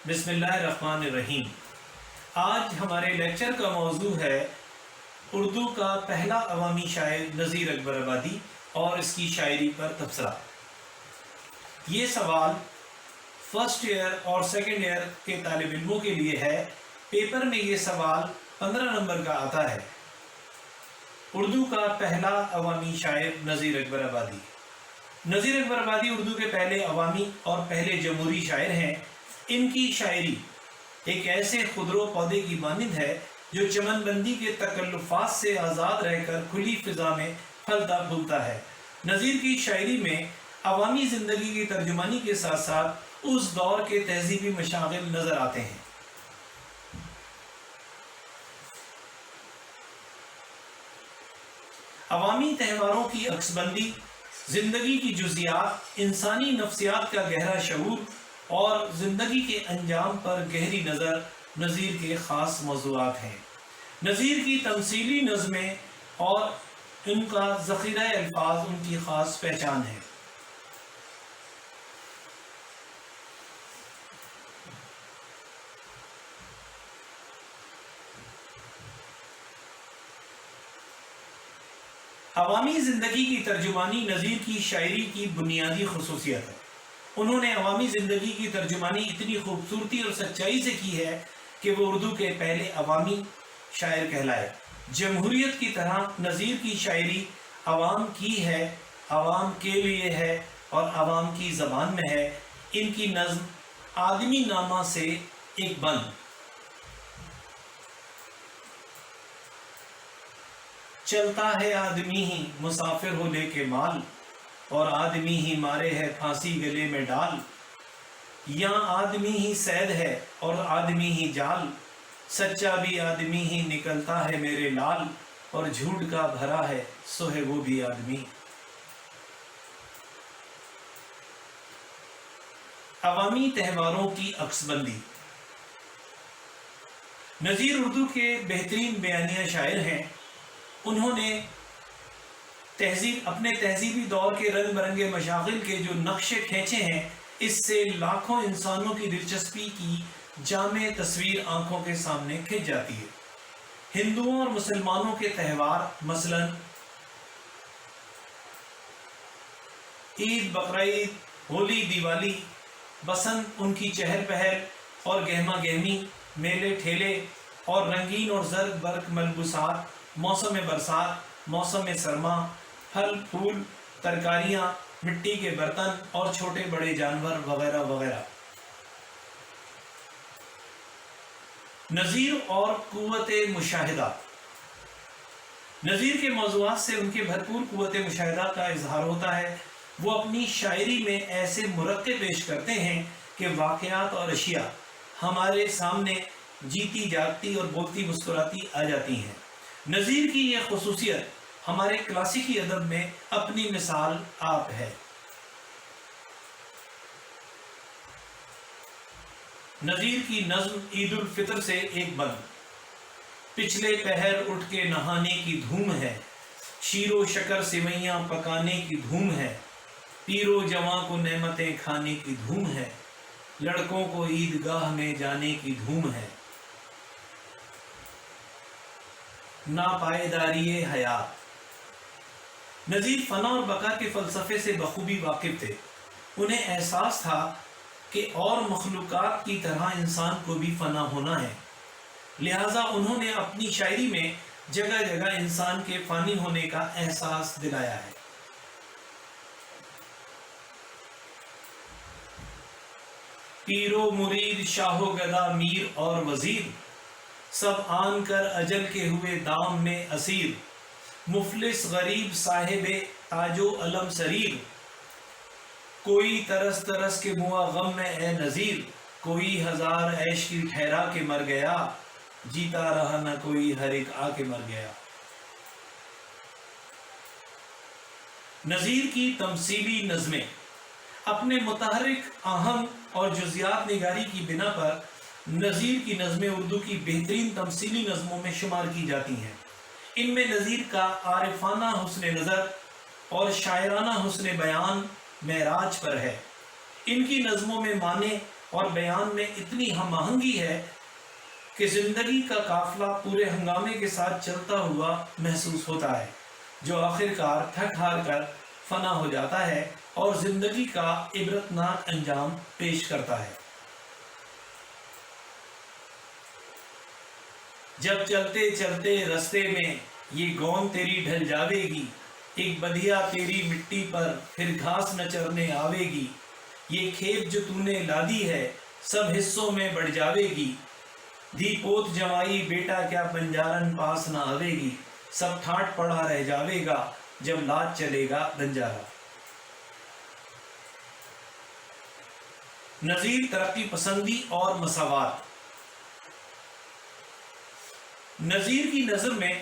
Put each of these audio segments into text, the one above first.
بسم اللہ الرحمن الرحیم۔ آج ہمارے لیکچر کا موضوع ہے اردو کا پہلا عوامی شاعر نذیر اکبر آبادی اور اس کی شاعری پر تبصرہ۔ یہ سوال فرسٹ ایئر اور سیکنڈ ایئر کے طالب علموں کے لیے ہے۔ پیپر میں یہ سوال 15 نمبر کا آتا ہے۔ اردو کا پہلا عوامی شاعر نذیر اکبر آبادی۔ نذیر اکبر آبادی اردو کے پہلے عوامی اور پہلے جمہوری شاعر ہیں۔ ان کی شاعری ایک ایسے خضرو پودے کی مانند ہے جو چمن بندی کے تکلفات سے آزاد رہ کر کھلی فضا میں پھلتا پھولتا ہے۔ نذیر کی شاعری میں عوامی زندگی کی ترجمانی کے ساتھ ساتھ اس دور کے تہذیبی مشاغل نظر آتے ہیں۔ عوامی تہواروں کی عکس بندی، زندگی کی جزیات، انسانی نفسیات کا گہرا شعور اور زندگی کے انجام پر گہری نظر نذیر کے خاص موضوعات ہیں۔ نذیر کی تمثیلی نظمیں اور ان کا ذخیرہ الفاظ ان کی خاص پہچان ہے۔ عوامی زندگی کی ترجمانی نذیر کی شاعری کی بنیادی خصوصیت ہے۔ انہوں نے عوامی زندگی کی ترجمانی اتنی خوبصورتی اور سچائی سے کی ہے کہ وہ اردو کے پہلے عوامی شاعر کہلائے۔ جمہوریت کی طرح نذیر کی شاعری عوام کی ہے، عوام کے لیے ہے اور عوام کی زبان میں ہے۔ ان کی نظم آدمی نامہ سے ایک بند، چلتا ہے آدمی ہی مسافر ہو لے کے مال، اور آدمی ہی مارے ہے پھانسی گلے میں ڈال، یہاں آدمی ہی صید ہے اور آدمی ہی جال، سچا بھی آدمی ہی نکلتا ہے میرے لال، اور جھوٹ کا بھرا ہے سو ہے وہ بھی آدمی۔ عوامی تہواروں کی عکس بندی۔ نذیر اردو کے بہترین بیانیہ شاعر ہیں۔ انہوں نے اپنے تہذیبی دور کے رنگ برنگے مشاغل کے جو نقشے کھینچے ہیں، اس سے لاکھوں انسانوں کی دلچسپی کی جامع تصویر آنکھوں کے سامنے کھنچ جاتی ہے۔ ہندوؤں اور مسلمانوں کے تہوار مثلا عید، بقرعید، ہولی، دیوالی، بسنت، ان کی چہل پہل اور گہما گہمی، میلے ٹھیلے اور رنگین اور زرق برق ملبوسات، موسم برسات، موسم سرما، پھل پھول، ترکاریاں، مٹی کے برتن اور چھوٹے بڑے جانور وغیرہ وغیرہ۔ نذیر اور قوت مشاہدہ۔ نذیر کے موضوعات سے ان کے بھرپور قوت مشاہدہ کا اظہار ہوتا ہے۔ وہ اپنی شاعری میں ایسے مرقع پیش کرتے ہیں کہ واقعات اور اشیاء ہمارے سامنے جیتی جاگتی اور بولتی مسکراتی آ جاتی ہیں۔ نذیر کی یہ خصوصیت ہمارے کلاسیکی ادب میں اپنی مثال آپ ہے۔ نذیر کی نظم عید الفطر سے ایک بند، پچھلے پہر اٹھ کے نہانے کی دھوم ہے، شیر و شکر سویاں پکانے کی دھوم ہے، پیر و جواں کو نعمتیں کھانے کی دھوم ہے، لڑکوں کو عیدگاہ میں جانے کی دھوم ہے۔ ناپائیداری حیات۔ نذیر فنا اور بقا کے فلسفے سے بخوبی واقف تھے۔ انہیں احساس تھا کہ اور مخلوقات کی طرح انسان کو بھی فنا ہونا ہے، لہٰذا انہوں نے اپنی شاعری میں جگہ جگہ انسان کے فانی ہونے کا احساس دلایا ہے۔ پیر و مرید، شاہ و گدا، میر اور وزیر، سب آن کر اجل کے ہوئے دام میں اسیر، مفلس غریب صاحب تاج و علم سریر، کوئی ترس ترس کے موا غم میں اے نذیر، کوئی ہزار عیش کی ٹھہرا کے مر گیا، جیتا رہا نہ کوئی ہر ایک آ کے مر گیا۔ نذیر کی تمثیلی نظمیں اپنے متحرک آہنگ اور جزیات نگاری کی بنا پر نذیر کی نظمیں اردو کی بہترین تمثیلی نظموں میں شمار کی جاتی ہیں۔ ان میں نذیر کا عارفانہ حسن نظر اور شاعرانہ حسن بیان معراج پر ہے۔ ان کی نظموں میں معنی اور بیان میں اتنی ہم آہنگی ہے کہ زندگی کا قافلہ پورے ہنگامے کے ساتھ چلتا ہوا محسوس ہوتا ہے، جو آخر کار تھک ہار کر فنا ہو جاتا ہے اور زندگی کا عبرتناک انجام پیش کرتا ہے۔ جب چلتے چلتے رستے میں یہ گون تیری ڈھل جاوے گی، ایک بدھیا تیری مٹی پر پھر گھاس نہ چرنے آوے گی، یہ کھیت جو تو نے لادی ہے سب حصوں میں بڑھ جاوے گی، دھی پوت جمائی بیٹا کیا پنجارن پاس نہ آوے گی، سب ٹھاٹ پڑا رہ جاوے گا جب لاد چلے گا بنجارا۔ نظیر ترقی پسندی اور مساوات۔ نظیر کی نظر میں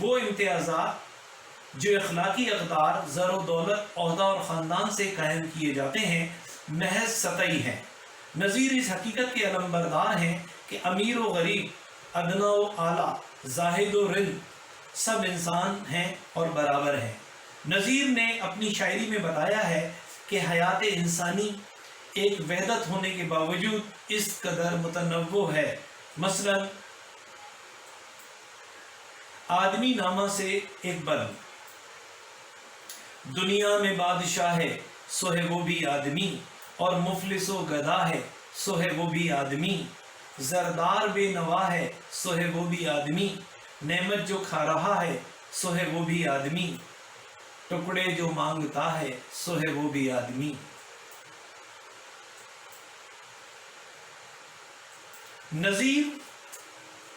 وہ امتیازات جو اخلاقی اقدار، زر و دولت، عہدہ اور خاندان سے قائم کیے جاتے ہیں، محض سطحی ہیں۔ نظیر اس حقیقت کے علمبردار ہیں کہ امیر و غریب، ادنا و اعلیٰ، زاہد و رند سب انسان ہیں اور برابر ہیں۔ نظیر نے اپنی شاعری میں بتایا ہے کہ حیات انسانی ایک وحدت ہونے کے باوجود اس قدر متنوع ہے۔ مثلا آدمی نامہ سے ایک بند، دنیا میں بادشاہ ہے سو ہے وہ بھی آدمی، اور مفلس و گدھا ہے سو ہے وہ بھی آدمی، زردار بے نوا ہے سو ہے وہ بھی آدمی، نعمت جو کھا رہا ہے سو ہے وہ بھی آدمی، ٹکڑے جو مانگتا ہے سو ہے وہ بھی آدمی۔ نظیر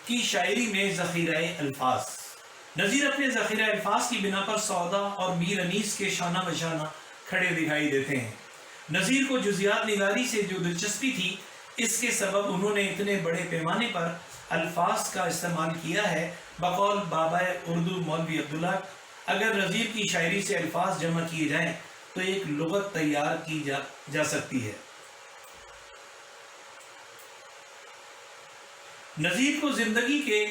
کی شاعری میں ذخیرہ الفاظ۔ نظیر اپنے ذخیرہ الفاظ کی بنا پر سودا اور میر انیس کے شانہ بشانہ کھڑے دکھائی دیتے ہیں۔ نظیر کو جزیات نگاری سے جو دلچسپی تھی، اس کے سبب انہوں نے اتنے بڑے پیمانے پر الفاظ کا استعمال کیا ہے۔ بقول بابا اردو مولوی عبداللہ، اگر نظیر کی شاعری سے الفاظ جمع کیے جائیں تو ایک لغت تیار کی جا سکتی ہے۔ نظیر کو زندگی کے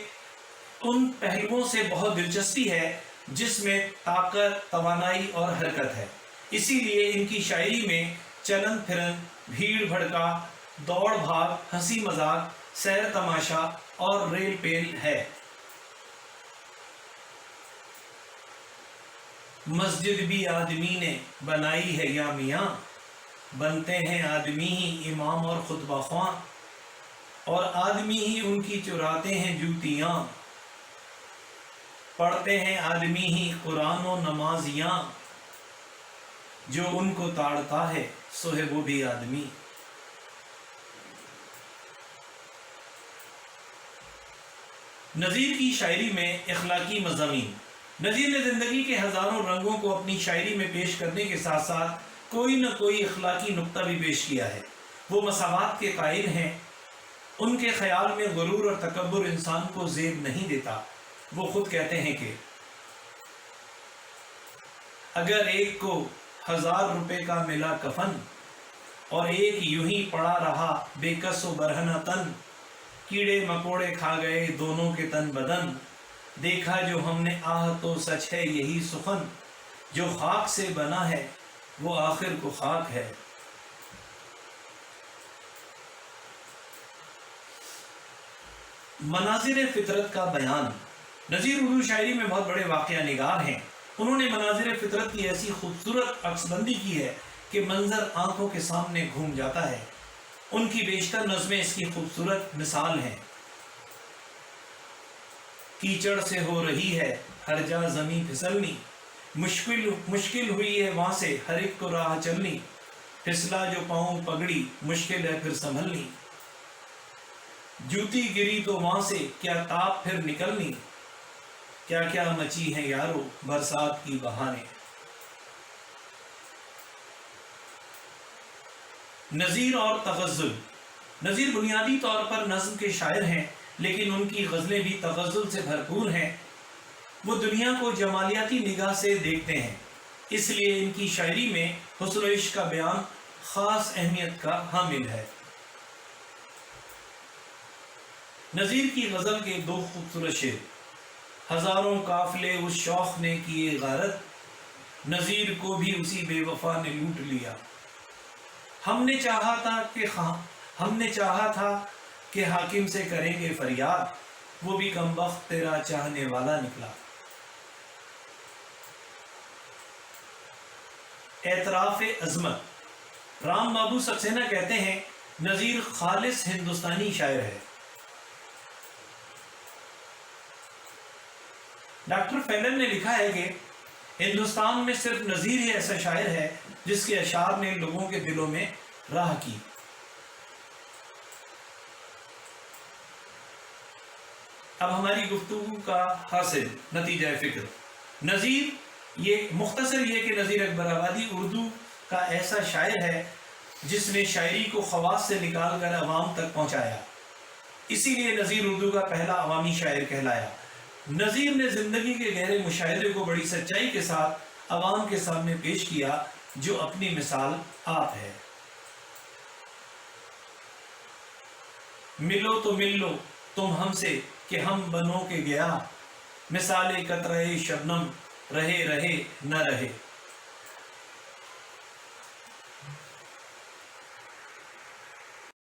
ان پہلوؤں سے بہت دلچسپی ہے جس میں طاقت، توانائی اور حرکت ہے، اسی لیے ان کی شاعری میں چلن پھرن، بھیڑ بھڑکا، دوڑ بھاگ، ہنسی مذاق، سیر تماشا اور ریل پیل ہے۔ مسجد بھی آدمی نے بنائی ہے یا میاں، بنتے ہیں آدمی ہی امام اور خطبہ خواں، اور آدمی ہی ان کی چراتے ہیں جوتیاں، پڑھتے ہیں آدمی ہی قرآن و نمازیاں، جو ان کو تاڑتا ہے سو ہے وہ بھی آدمی۔ نظیر کی شاعری میں اخلاقی مضامین۔ نظیر نے زندگی کے ہزاروں رنگوں کو اپنی شاعری میں پیش کرنے کے ساتھ ساتھ کوئی نہ کوئی اخلاقی نقطہ بھی پیش کیا ہے۔ وہ مساوات کے قائل ہیں۔ ان کے خیال میں غرور اور تکبر انسان کو زیب نہیں دیتا۔ وہ خود کہتے ہیں کہ اگر ایک کو 1000 روپے کا ملا کفن، اور ایک یوں ہی پڑا رہا بے کس و برہنہ تن، کیڑے مکوڑے کھا گئے دونوں کے تن بدن، دیکھا جو ہم نے آہ تو سچ ہے یہی سخن، جو خاک سے بنا ہے وہ آخر کو خاک ہے۔ مناظر فطرت کا بیان۔ نظیر اردو شاعری میں بہت بڑے واقعہ نگار ہیں۔ انہوں نے مناظر فطرت کی ایسی خوبصورت عکس بندی کی ہے کہ منظر آنکھوں کے سامنے گھوم جاتا ہے۔ ان کی بیشتر نظمیں اس کی خوبصورت مثال ہیں۔ کیچڑ سے ہو رہی ہے ہر جا زمیں پھسلنی، مشکل ہوئی ہے وہاں سے ہر ایک کو راہ چلنی، پھسلا جو پاؤں پگڑی مشکل ہے پھر سنبھلنی، جوتی گری تو وہاں سے کیا تاب پھر نکلنی، کیا کیا مچی ہیں یارو برسات کی بہانے۔ نظیر اور تغزل۔ نظیر بنیادی طور پر نظم کے شاعر ہیں، لیکن ان کی غزلیں بھی تغزل سے بھرپور ہیں۔ وہ دنیا کو جمالیاتی نگاہ سے دیکھتے ہیں، اس لیے ان کی شاعری میں حسن و عشق کا بیان خاص اہمیت کا حامل ہے۔ نظیر کی غزل کے 2 خوبصورت شعر۔ ہزاروں قافلے اس شوخ نے کیے غارت، نظیر کو بھی اسی بے وفا نے لوٹ لیا، ہم نے چاہا ہم نے چاہا تھا کہ حاکم سے کریں گے فریاد، وہ بھی کمبخت تیرا چاہنے والا نکلا۔ اعتراف عظمت۔ رام بابو سکسینہ کہتے ہیں نذیر خالص ہندوستانی شاعر ہے۔ ڈاکٹر فیلن نے لکھا ہے کہ ہندوستان میں صرف نذیر ہی ایسا شاعر ہے جس کے اشعار نے لوگوں کے دلوں میں راہ کی۔ اب ہماری گفتگو کا حاصل نتیجہ فکر۔ نذیر، یہ مختصر یہ کہ نذیر اکبر آبادی اردو کا ایسا شاعر ہے جس نے شاعری کو خواص سے نکال کر عوام تک پہنچایا، اسی لیے نذیر اردو کا پہلا عوامی شاعر کہلایا۔ نذیر نے زندگی کے گہرے مشاہدے کو بڑی سچائی کے ساتھ عوام کے سامنے پیش کیا، جو اپنی مثال آپ ہے۔ ملو تو مل لو تم ہم سے کہ ہم بنو کے گیا، مثال قطرہ شبنم رہے رہے نہ رہے۔